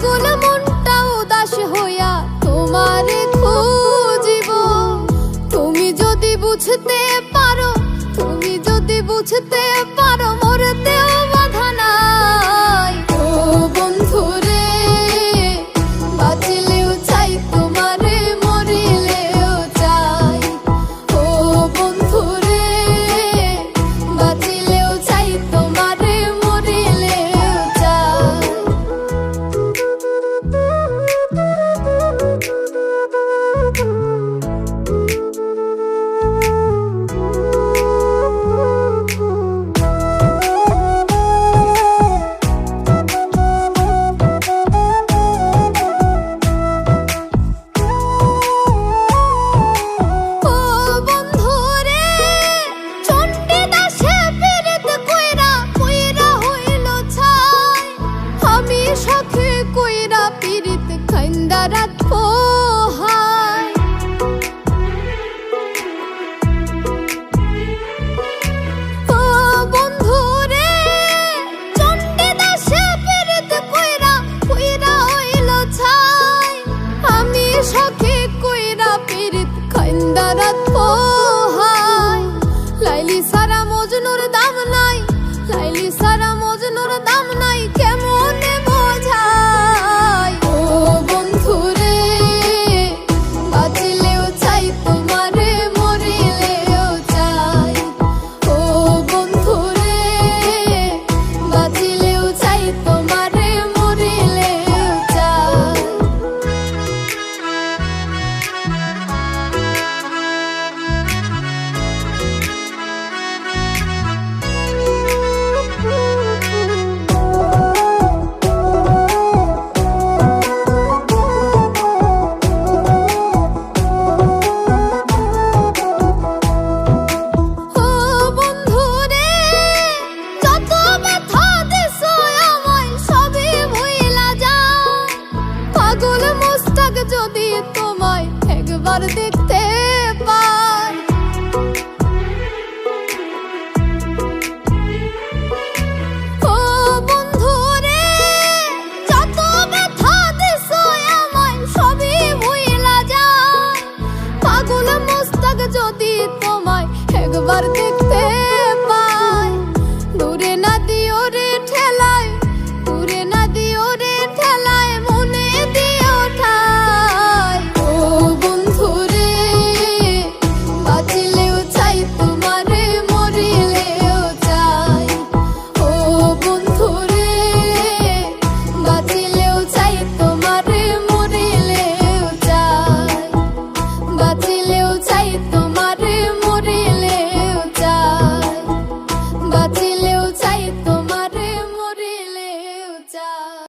পাগল মনটা উদাস হইয়া তোমারে খুঁজিব। তুমি যদি বুঝতে পারো, তুমি যদি বুঝতে পারো, মরতেও বাধা নাই। ও বন্ধু রে, বাঁচিলেও চাই তোমারে, মরিলেও চাই। ও বন্ধু রে, বাঁচিলেও চাই তোমারে, মরিলেও চাই। রাত পোহায় ও বন্ধু রে, চণ্ডীদাসে পীড়িত কইরা কইরা হইল ছাই। আমি সখী কইরা পীড়িত খাইন্দা রাত পোহায়। লাইলি সারা মজনুর দাম নাই, লাইলি সারা মজনুর দাম নাই, কেমনে বোঝাই। ও বন্ধু রে, বাঁচিলেও চাই তোমারে, মরিলেও চাই। ও বন্ধু রে, বাঁচিলেও চাই তোমারে, মরিলেও চাই। পাগল মোস্তাক যদি তোমায় একবার দেখ